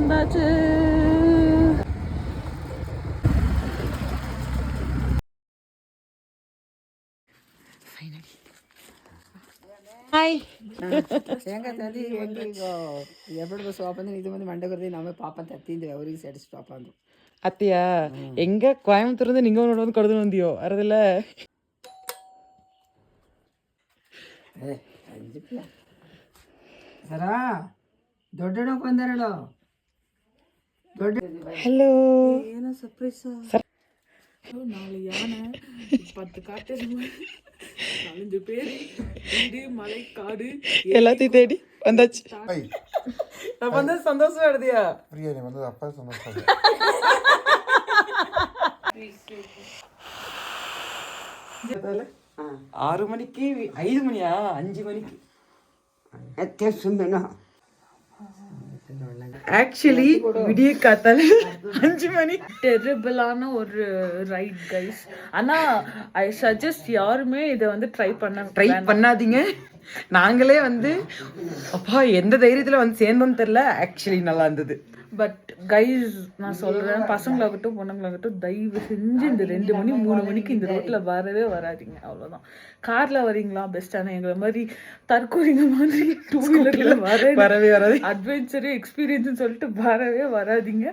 வந்தாச்சு. ಹಾಯ್ ಶೇಂಗಾ ತಂದು ಹೆಂಗೆ ಈಗ ಎರಡು ಬಸ್ ಪಾಪ ಅಂದ್ರೆ ಇದು ಮಂದಿ ಮಂಡೆ ಬರ್ದಿ ನಾವೇ ಪಾಪ ಅಂತ ಹತ್ತಿಂದ್ವಿ ಅವರಿಗೆ ಸ್ಯಾಟಿಸ್ ಪಾಪ ಅಂದ್ರು ಅತ್ತಿಯಾ எங்க கோயம்புத்தூர்ந்து நீங்க ஒன்று வந்து கொடுத்து வந்தியோ வரதில்ல ಸರಾ ದೊಡ್ಡಡಕ್ಕೆ ಬಂದಾರಳು ದೊಡ್ಡ ஹலோ ಏನೋ ಸರ್ಪ್ರೈಸ್ நாலு யானை 10 காட்டு 4 பேர் வீடு மலை காடு எல்லாத்தையும் தேடி வந்தாச்சு. நான் வந்து சந்தோஷமா எடுத்தியா பிரியா நீ வந்தது அப்பா சந்தோஷம் 6 மணிக்கு 5 மணியா 5 மணிக்கு ஆக்சுவலி விடிய காத்தால 5 மணி. டெரிபிளான ஒரு ரைட் கைஸ். ஆனா ஐ சஜஸ்ட் யாருமே இதை வந்து ட்ரை பண்ணாதீங்க. நாங்களே வந்து அப்பா எந்த தைரியத்துல வந்து சேர்ந்தோம்னு தெரியல. ஆக்சுவலி நல்லா இருந்தது. பட் கைஸ் நான் சொல்றேன், பசங்களாகட்டும் பொண்ணுங்களாகட்டும், தயவு செஞ்சு இந்த 2 மணி 3 மணிக்கு இந்த ரோட்ல வரவே வராதிங்க. அவ்வளவுதான். கார்ல வரீங்களா பெஸ்டான, எங்களை மாதிரி தற்கொலைங்க மாதிரி 2 வீலர்ல வரவே வராது. அட்வென்ச்சரு எக்ஸ்பீரியன்ஸ் சொல்லிட்டு வரவே வராதிங்க.